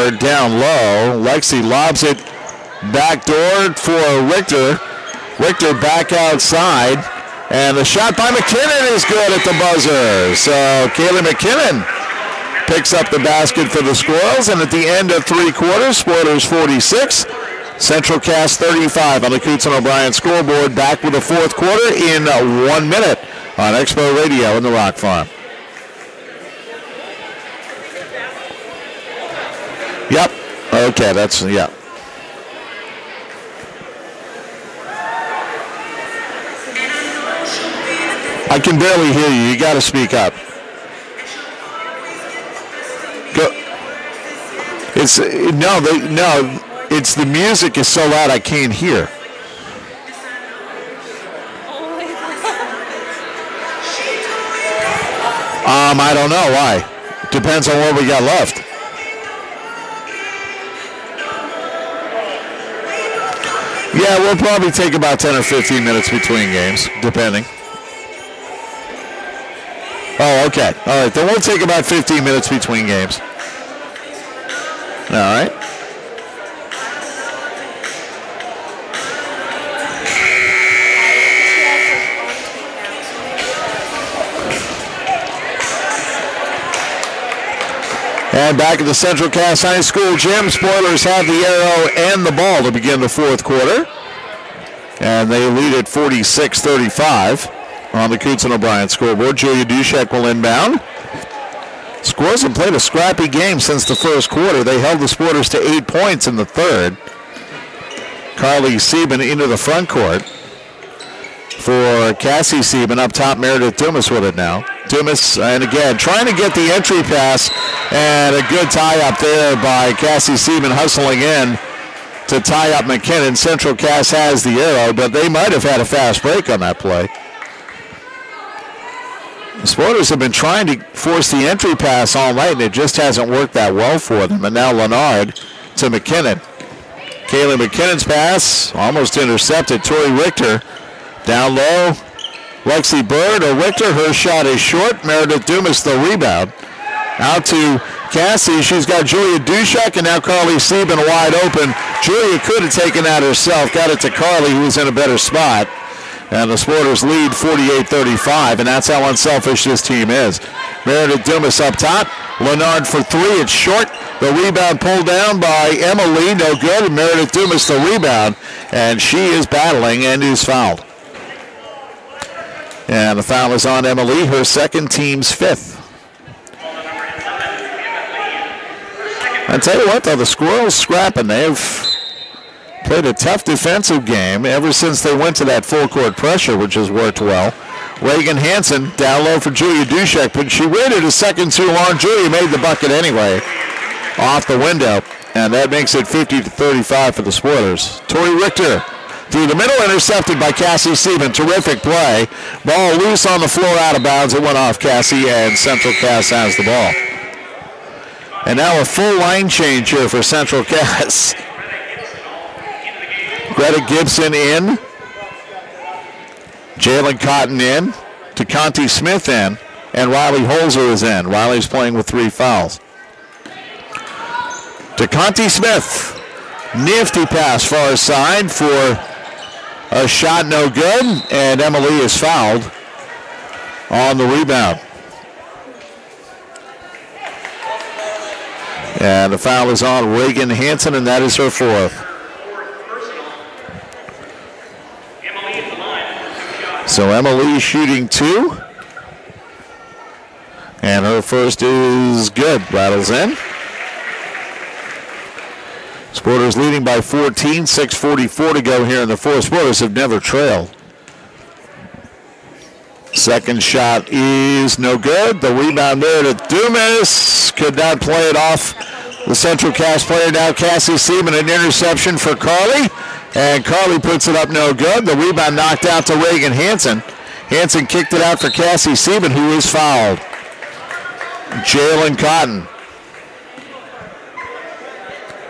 Bird down low. Lexi lobs it backdoor for Richter. Richter back outside. And the shot by McKinnon is good at the buzzer. So Kaylee McKinnon picks up the basket for the Squirrels. And at the end of three quarters, Spoilers 46, Central Cass 35 on the Coots and O'Brien scoreboard. Back with the fourth quarter in 1 minute on Expo Radio in the Rock Farm. Yep. Okay, that's, yeah. I can barely hear you. You got to speak up. Go. It's no. It's the music is so loud I can't hear. I don't know why. Depends on what we got left. Yeah, we'll probably take about 10 or 15 minutes between games, depending. Oh, okay. All right, then we'll take about 15 minutes between games. All right. And back at the Central Cass High School gym, Spoilers have the arrow and the ball to begin the fourth quarter. And they lead at 46-35 on the Coots and O'Brien scoreboard. Julia Dushek will inbound. Squirrels have played a scrappy game since the first quarter. They held the Spoilers to 8 points in the third. Carly Sieben into the front court for Cassie Sieben. Up top, Meredith Dumas with it now. Dumas, and again, trying to get the entry pass, and a good tie-up there by Cassie Sieben hustling in to tie up McKinnon. Central Cass has the arrow, but they might have had a fast break on that play. The Spoilers have been trying to force the entry pass all night, and it just hasn't worked that well for them. And now Leonard to McKinnon. Kaylee McKinnon's pass almost intercepted. Tori Richter down low. Lexi Bird or Richter, her shot is short. Meredith Dumas the rebound. Out to Cassie. She's got Julia Dushek, and now Carly Sieben wide open. Julia could have taken that herself. Got it to Carly, who was in a better spot. And the Spoilers lead 48-35, and that's how unselfish this team is. Meredith Dumas up top. Leonard for three. It's short. The rebound pulled down by Emily. No good. And Meredith Dumas the rebound. And she is battling and is fouled. And the foul is on Emily, her second, team's fifth. I tell you what, though, the Squirrels scrapping. They've played a tough defensive game ever since they went to that full court pressure, which has worked well. Reagan Hansen down low for Julia Dushek, but she waited a second too long. Julia made the bucket anyway, off the window, and that makes it 50-35 for the Spoilers. Tori Richter through the middle, intercepted by Cassie Sieben. Terrific play. Ball loose on the floor, out of bounds. It went off Cassie, and Central Cass has the ball. And now a full line change here for Central Cass. Greta Gibson in. Jalen Cotton in. DeConti Smith in. And Riley Holzer is in. Riley's playing with 3 fouls. DeConti Smith. Nifty pass far side for a shot, no good. And Emily is fouled on the rebound. And the foul is on Reagan Hansen, and that is her fourth. So Emily shooting 2. And her first is good. Rattles in. Spoilers leading by 14, 6:44 to go here in the fourth. Spoilers have never trailed. Second shot is no good. The rebound there to Dumas. Could not play it off the Central Cass player. Now Cassie Sieben, an interception for Carly. And Carly puts it up no good. The rebound knocked out to Reagan Hansen. Hansen kicked it out for Cassie Sieben, who is fouled. Jalen Cotton.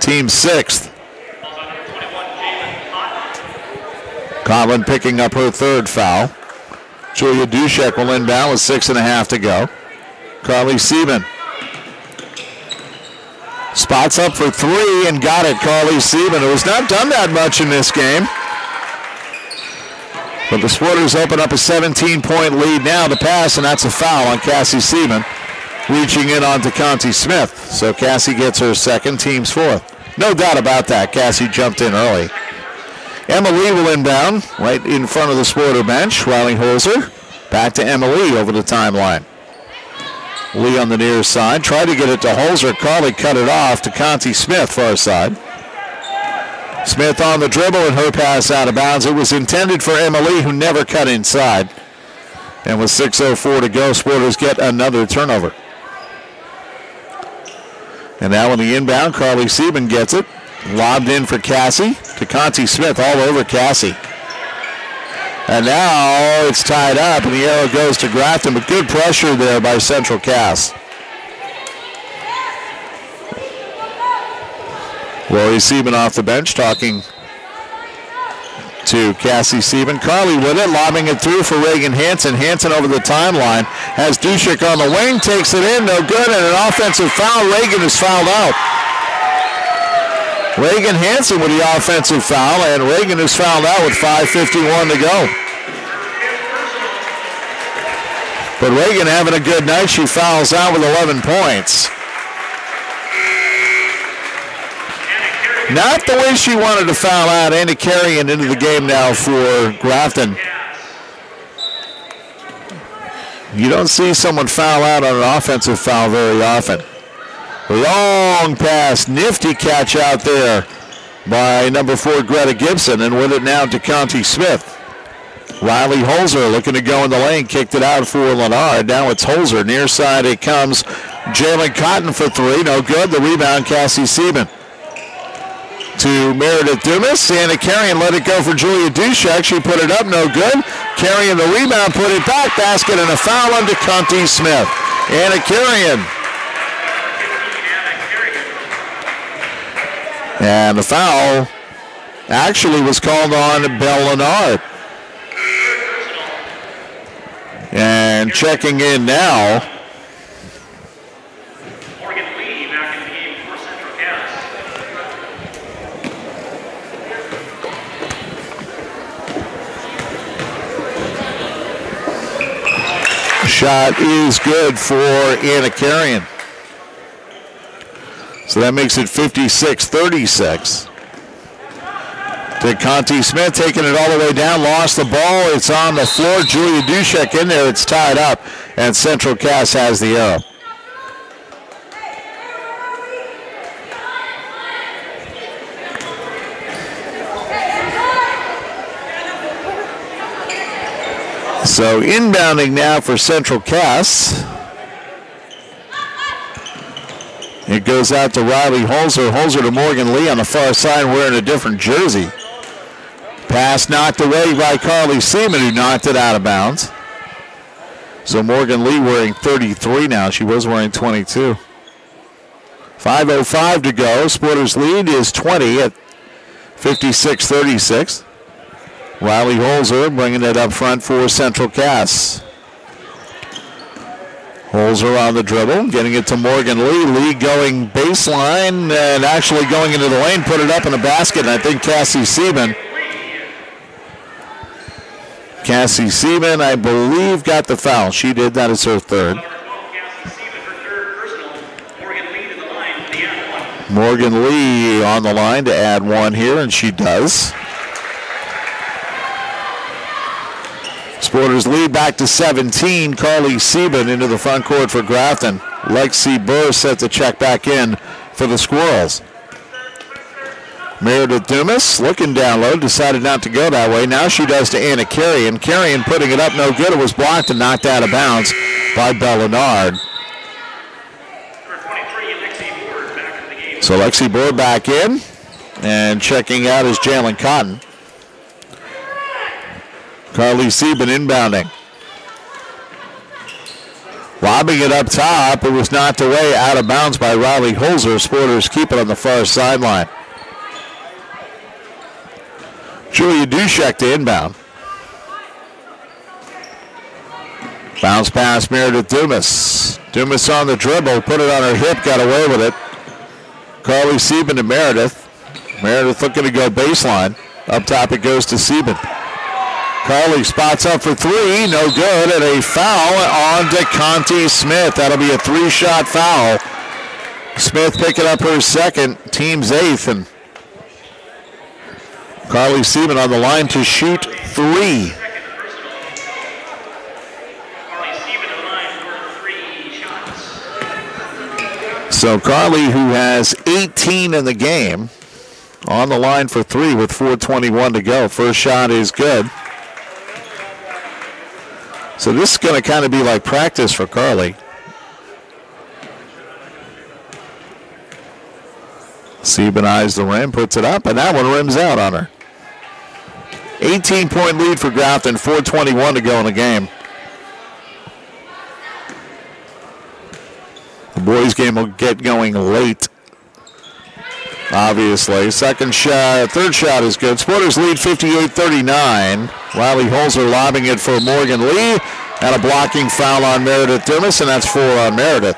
Team 6th. Conlon picking up her third foul. Julia Dushek will inbound with 6.5 to go. Carly Sieben. Spots up for three and got it, Carly Sieben, who has not done that much in this game. But the Sporters open up a 17-point lead now to pass, and that's a foul on Cassie Sieben, reaching in onto Conti Smith. So Cassie gets her second, team's fourth. No doubt about that. Cassie jumped in early. Emma Lee will inbound right in front of the Sporter bench. Riley Holzer back to Emma Lee over the timeline. Lee on the near side. Tried to get it to Holzer. Carly cut it off to Conti Smith, far side. Smith on the dribble and her pass out of bounds. It was intended for Emma Lee, who never cut inside. And with 6:04 to go, Sporters get another turnover. And now on the inbound, Carly Sieben gets it. Lobbed in for Cassie to Conti Smith, all over Cassie. And now it's tied up, and the arrow goes to Grafton, but good pressure there by Central Cass. Lori Sieben off the bench talking to Cassie Sieben. Carly with it, lobbing it through for Reagan Hansen. Hansen over the timeline. Has Dushik on the wing, takes it in, no good, and an offensive foul. Reagan is fouled out. Reagan Hansen with the offensive foul, and Reagan is fouled out with 5:51 to go. But Reagan having a good night. She fouls out with 11 points. Not the way she wanted to foul out. Anna Carrion into the game now for Grafton. You don't see someone foul out on an offensive foul very often. Long pass, nifty catch out there by number 4 Greta Gibson, and with it now to Conti Smith. Riley Holzer looking to go in the lane, kicked it out for Lennard. Now it's Holzer, near side it comes. Jalen Cotton for three, no good. The rebound, Cassie Sieben. To Meredith Dumas. Anna Carrion let it go for Julia Dushek. She put it up, no good. Carrion the rebound, put it back, basket, and a foul onto Conti Smith. Anna Carrion. And the foul actually was called on Belle Lennard. And checking in now. Morgan Lee back in the game for Central Cass. Shot is good for Anna Carrion. So that makes it 56-36. To Conti Smith, taking it all the way down, lost the ball. It's on the floor. Julia Dushek in there. It's tied up, and Central Cass has the arrow. So inbounding now for Central Cass. It goes out to Riley Holzer. Holzer to Morgan Lee on the far side wearing a different jersey. Pass knocked away by Carly Seaman, who knocked it out of bounds. So Morgan Lee wearing 33 now. She was wearing 22. 5:05 to go. Sporters lead is 20 at 56-36. Riley Holzer bringing it up front for Central Cass. Holzer on the dribble, getting it to Morgan Lee. Lee going baseline and actually going into the lane, put it up in a basket, and I think Cassie Sieben, I believe, got the foul. She did. That is her third. Morgan Lee on the line to add one here, and she does. Sporters lead back to 17. Carly Sieben into the front court for Grafton. Lexi Burr set to check back in for the Squirrels. Meredith Dumas looking down low, decided not to go that way. Now she does to Anna Carrion. Carrion putting it up, no good. It was blocked and knocked out of bounds by Belle Lennard. So Lexi Burr back in, and checking out is Jalen Cotton. Carly Sieben inbounding. Lobbing it up top. It was knocked away out of bounds by Riley Holzer. Sporters keep it on the far sideline. Julia Dushek to inbound. Bounce pass Meredith Dumas. Dumas on the dribble. Put it on her hip. Got away with it. Carly Sieben to Meredith. Meredith looking to go baseline. Up top it goes to Sieben. Carly spots up for three, no good, and a foul on DeConti Smith. That'll be a 3-shot foul. Smith picking up her second, team's 8th, and Carly Sieben on the line to shoot 3. So Carly, who has 18 in the game, on the line for 3 with 4:21 to go. First shot is good. So this is going to kind of be like practice for Carly. Sieben eyes the rim, puts it up, and that one rims out on her. 18-point lead for Grafton, 4:21 to go in the game. The boys' game will get going late, obviously. Third shot is good. Sporters lead 58-39. Riley Holzer lobbing it for Morgan Lee, and a blocking foul on Meredith Dumas, and that's 4 on Meredith.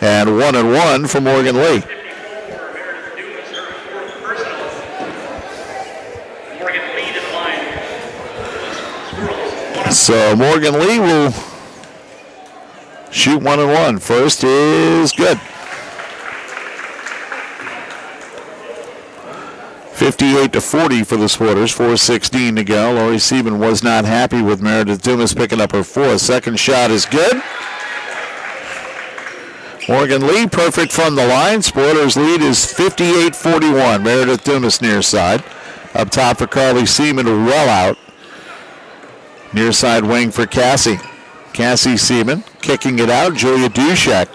And 1-1 for Morgan Lee. So Morgan Lee will shoot 1-1. First is good. 58-40 for the Sporters, 4:16 to go. Lori Sieben was not happy with Meredith Dumas picking up her 4th. Second shot is good. Morgan Lee perfect from the line. Sporters lead is 58-41. Meredith Dumas near side. Up top for Carly Sieben, well out. Near side wing for Cassie. Cassie Sieben kicking it out. Julia Dushek.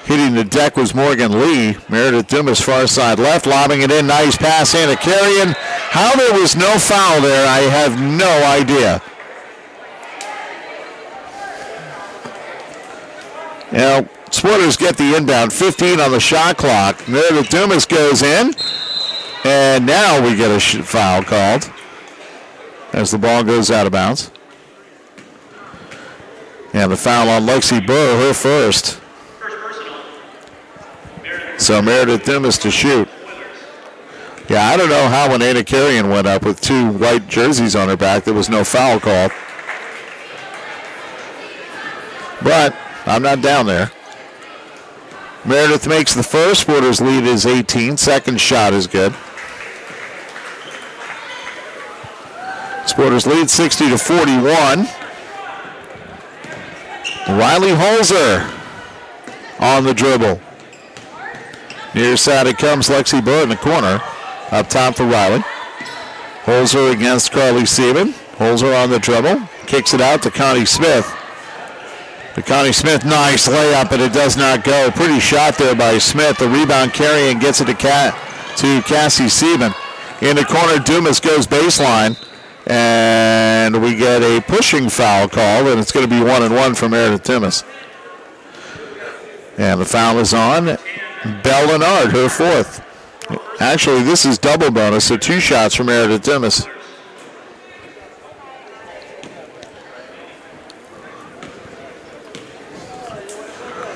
Hitting the deck was Morgan Lee. Meredith Dumas far side left, lobbing it in. Nice pass, Anna Carrion. How there was no foul there, I have no idea. Now, Sporters get the inbound. 15 on the shot clock. Meredith Dumas goes in. And now we get a foul called as the ball goes out of bounds. And the foul on Lexi Burr, her first. So Meredith Dumas to shoot. Yeah, I don't know how when Anna Carrion went up with 2 white jerseys on her back, there was no foul called. But I'm not down there. Meredith makes the first. Sporters lead is 18. Second shot is good. Sporters lead 60-41. Riley Holzer on the dribble. Near side it comes Lexi Burr in the corner. Up top for Riley. Holzer against Carly Sieben. Holzer on the dribble. Kicks it out to Connie Smith. Connie Smith, nice layup, but it does not go. Pretty shot there by Smith. The rebound carrying gets it to Cassie Sieben. In the corner, Dumas goes baseline. And we get a pushing foul call, and it's going to be 1-1 for Meredith Dumas. And the foul is on Belle Leonard, her 4th. Actually, this is double bonus, so 2 shots for Meredith Dumas.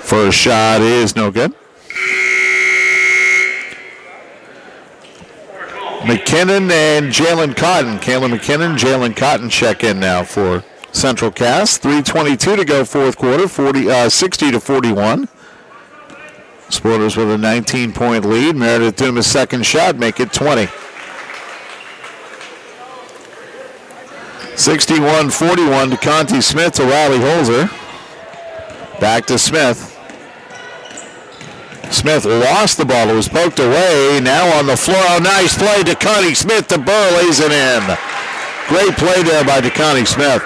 First shot is no good. McKinnon and Jalen Cotton. Kayla McKinnon, Jalen Cotton check in now for Central Cass. 3:22 to go fourth quarter, 60-41. Sporters with a 19-point lead. Meredith Dumas' second shot, make it 20. 61-41 to Conti Smith to Riley Holzer. Back to Smith. Smith lost the ball. It was poked away. Now on the floor. Oh, nice play. DeConnie Smith to Burr lays it in. Great play there by DeConnie Smith.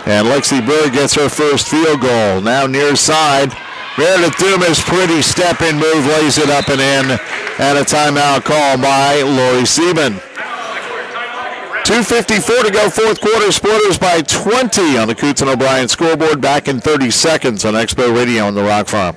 And Lexi Burr gets her first field goal. Now near side. Meredith Dumas, pretty step-in move, lays it up and in. And a timeout call by Lori Sieben. 2:54 to go fourth quarter. Sporters by 20 on the Coots and O'Brien scoreboard. Back in 30 seconds on Expo Radio on the Rock Farm.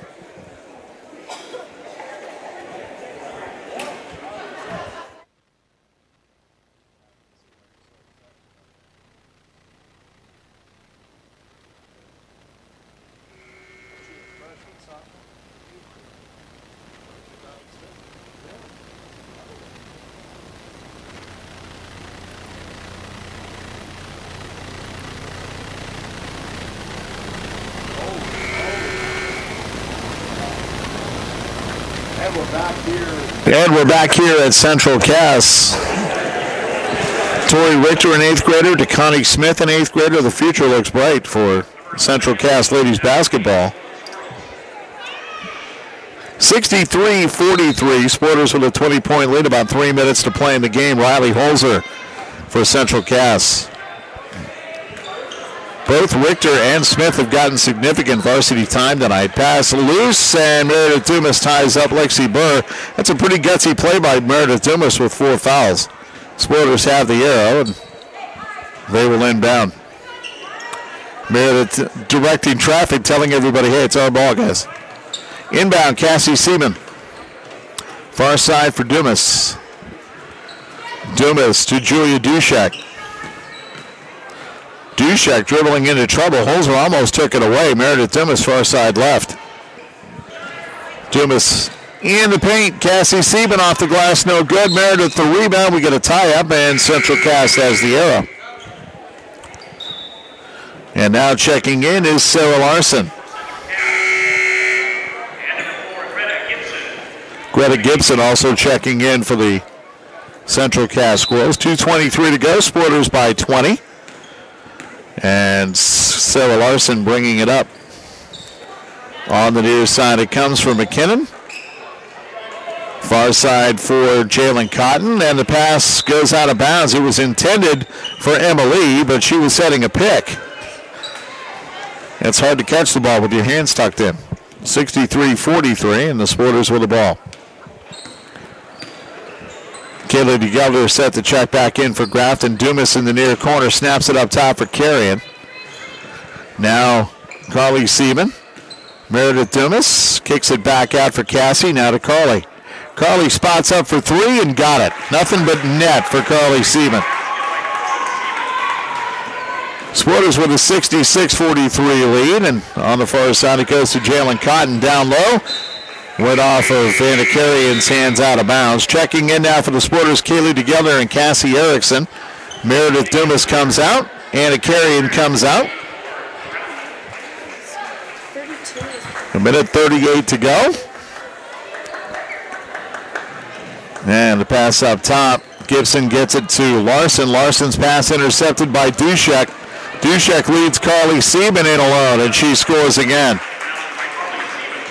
And we're back here at Central Cass. Tori Richter, an 8th grader, to Connie Smith, an 8th grader. The future looks bright for Central Cass ladies basketball. 63-43, Sporters with a 20-point lead, about 3 minutes to play in the game. Riley Holzer for Central Cass. Both Richter and Smith have gotten significant varsity time tonight. Pass loose, and Meredith Dumas ties up Lexi Burr. That's a pretty gutsy play by Meredith Dumas with 4 fouls. Sporters have the arrow, and they will inbound. Meredith directing traffic, telling everybody, hey, it's our ball, guys. Inbound, Cassie Seaman. Far side for Dumas. Dumas to Julia Dushek. Dushek dribbling into trouble. Holzer almost took it away. Meredith Dumas far side left. Dumas in the paint. Cassie Seaman off the glass. No good. Meredith the rebound. We get a tie-up, and Central Cass has the arrow. And now checking in is Sarah Larson. Greta Gibson also checking in for the Central Cass Squirrels. 2:23 to go. Sporters by 20. And Sarah Larson bringing it up. On the near side it comes for McKinnon. Far side for Jalen Cotton, and the pass goes out of bounds. It was intended for Emily, but she was setting a pick. It's hard to catch the ball with your hands tucked in. 63-43, and the Sporters with the ball. Kayla DeGelder set to check back in for Grafton. Dumas in the near corner, snaps it up top for Carrion. Now Carly Seaman. Meredith Dumas kicks it back out for Cassie, now to Carly. Carly spots up for 3 and got it. Nothing but net for Carly Seaman. Sporters with a 66-43 lead, and on the far side it goes to Jalen Cotton down low. Went off of Anna Carrion's hands out of bounds. Checking in now for the Sporters, Kaylee Together and Cassie Erickson. Meredith Dumas comes out. Anna Carrion comes out. 1:38 to go. And the pass up top. Gibson gets it to Larson. Larson's pass intercepted by Dushek. Dushek leads Carly Seaman in alone, and she scores again.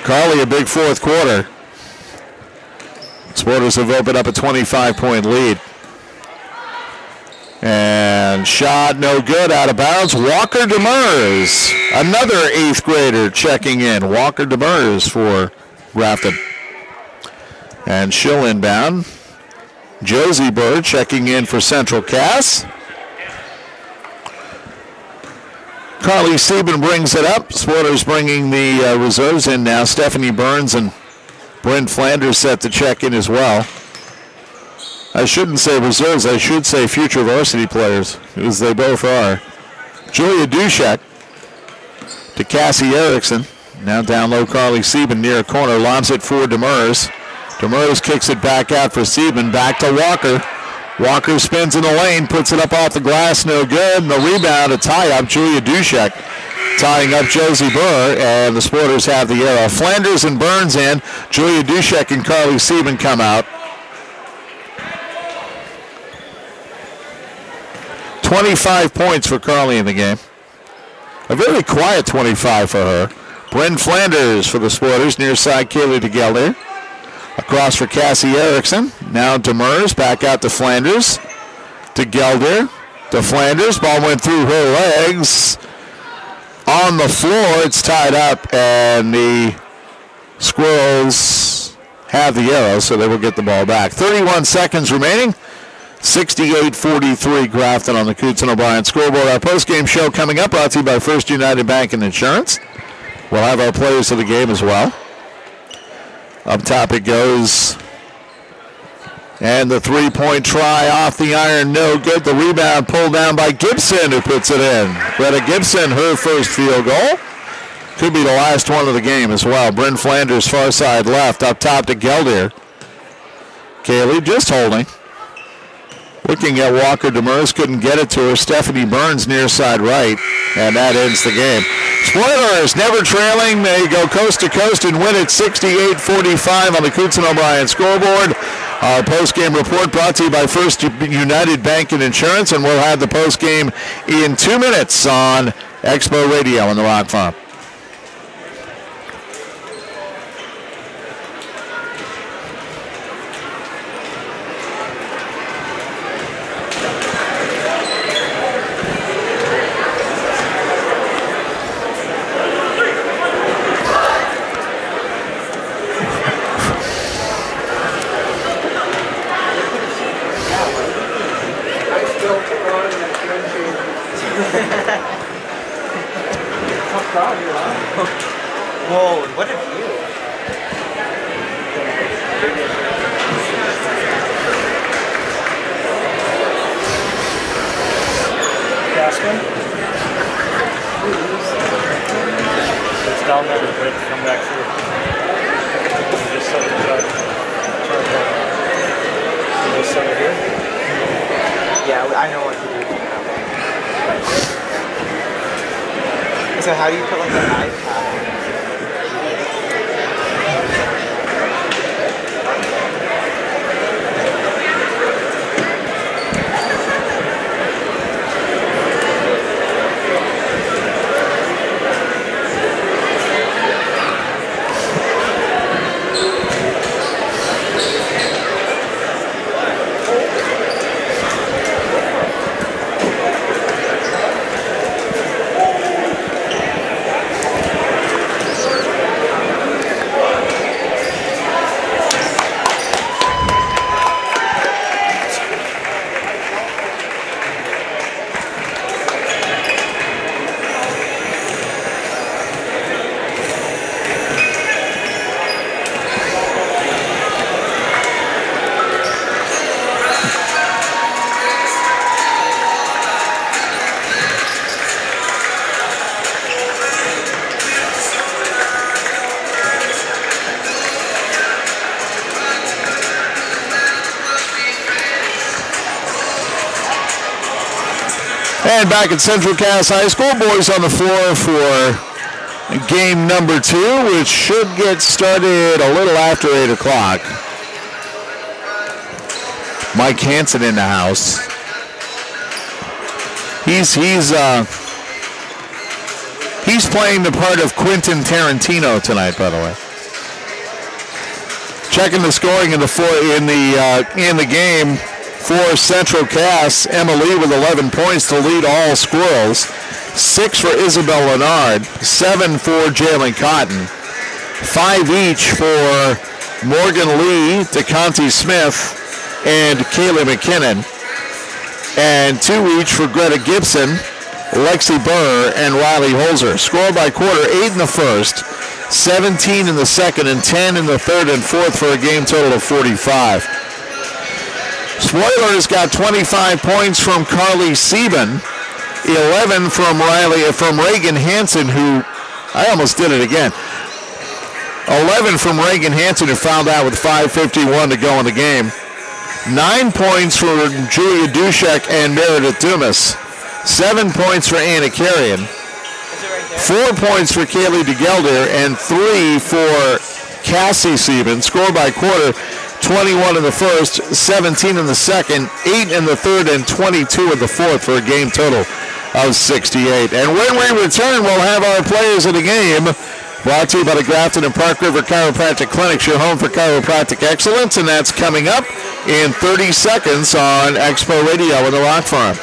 Carly, a big fourth quarter. Sporters have opened up a 25-point lead. And shot no good, out of bounds. Walker Demers, another 8th grader checking in. Walker Demers for Grafton. And she'll inbound. Josie Bird checking in for Central Cass. Carly Seaman brings it up. Sporters bringing the reserves in now. Stephanie Burns and Brent Flanders set to check in as well. I shouldn't say reserves, I should say future varsity players, because they both are. Julia Dushek to Cassie Erickson. Now down low, Carly Seaman near a corner, lobs it for Demers. Demers kicks it back out for Seaman, back to Walker. Walker spins in the lane, puts it up off the glass, no good. And the rebound, a tie-up, Julia Dushek tying up Josie Burr, and the Sporters have the arrow. Flanders and Burns in. Julia Dushek and Carly Seaman come out. 25 points for Carly in the game. A very quiet 25 for her. Bryn Flanders for the Sporters, near side Kaylee DeGelder. Across for Cassie Erickson. Now Demers, back out to Flanders. To Gelder. To Flanders. Ball went through her legs. On the floor, it's tied up, and the Squirrels have the arrow, so they will get the ball back. 31 seconds remaining. 68-43 Grafton on the Coots and O'Brien scoreboard. Our post-game show coming up, brought to you by First United Bank and Insurance. We'll have our players of the game as well. Up top it goes. And the three-point try off the iron, no good. The rebound pulled down by Gibson, who puts it in. Greta Gibson, her first field goal. Could be the last one of the game as well. Bryn Flanders, far side left, up top to Gelder. Kaylee just holding. Looking at Walker Demers, couldn't get it to her. Stephanie Burns near side right, and that ends the game. Spoilers never trailing. They go coast to coast and win it 68-45 on the Coots and O'Brien scoreboard. Our post-game report brought to you by First United Bank and Insurance, and we'll have the post-game in 2 minutes on Expo Radio in the Rock Farm. Whoa, what a view. Gaskin? It's down there, but it come back through. Just set it back. Just set it here? Yeah, I know what to do. So how do you put like an iPad? And back at Central Cass High School, boys on the floor for game number 2, which should get started a little after 8 o'clock. Mike Hansen in the house. He's playing the part of Quentin Tarantino tonight, by the way. Checking the scoring in the game. For Central Cass, Emma Lee with 11 points to lead all Squirrels. 6 for Isabel Leonard, 7 for Jalen Cotton, 5 each for Morgan Lee, DeConte Smith, and Kayla McKinnon, and 2 each for Greta Gibson, Lexi Burr, and Riley Holzer. Score by quarter, 8 in the first, 17 in the second, and 10 in the third and fourth for a game total of 45. Spoilers got 25 points from Carly Sieben, 11 from Reagan Hansen, who, I almost did it again. 11 from Reagan Hansen, who fouled out with 5:51 to go in the game. 9 points for Julia Dushek and Meredith Dumas. 7 points for Anna Carrion. 4 points for Kaylee DeGelder, and 3 for Cassie Sieben. Score by quarter, 21 in the first, 17 in the second, 8 in the third, and 22 in the fourth for a game total of 68. And when we return, we'll have our players of the game. Brought to you by the Grafton and Park River Chiropractic Clinics, your home for chiropractic excellence, and that's coming up in 30 seconds on Expo Radio in the Rock Farm.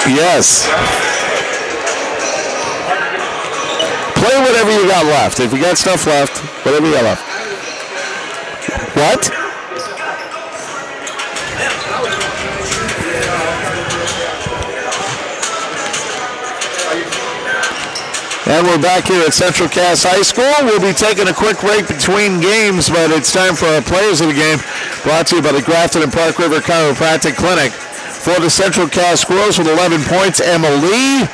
Yes. Play whatever you got left. If you got stuff left, whatever you got left. What? And we're back here at Central Cass High School. We'll be taking a quick break between games, but it's time for our players of the game, brought to you by the Grafton and Park River Chiropractic Clinic. For the Central Cass Squirrels with 11 points, Emma Lee.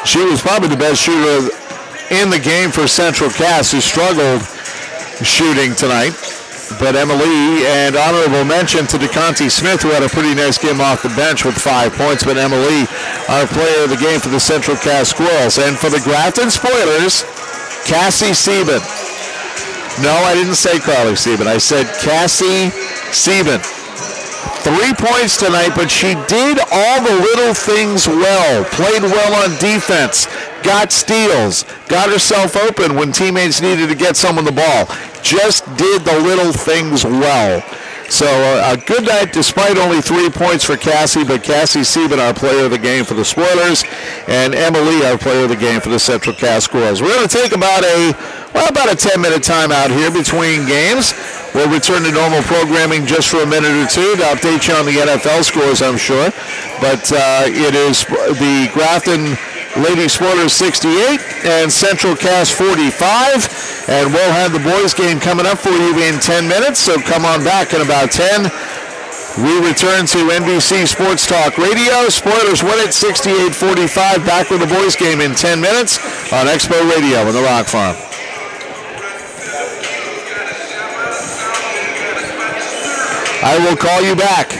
She was probably the best shooter in the game for Central Cass, who struggled shooting tonight. But Emma Lee, and honorable mention to DeConte Smith, who had a pretty nice game off the bench with 5 points. But Emma Lee, our player of the game for the Central Cass Squirrels. And for the Grafton Spoilers, Cassie Sieben. No, I didn't say Carly Sieben. I said Cassie Sieben. 3 points tonight, but she did all the little things well. Played well on defense. Got steals. Got herself open when teammates needed to get someone the ball. Just did the little things well. So a good night despite only 3 points for Cassie, but Cassie Sieben, our player of the game for the Spoilers, and Emma Lee, our player of the game for the Central Cass Squirrels. We're going to take about a 10-minute timeout here between games. We'll return to normal programming just for a minute or two to update you on the NFL scores, I'm sure. But it is the Grafton Lady Spoilers 68 and Central Cass 45. And we'll have the boys game coming up for you in 10 minutes, so come on back in about 10. We return to NBC Sports Talk Radio. Spoilers win it 68-45. Back with the boys game in 10 minutes on Expo Radio in the Rock Farm. I will call you back.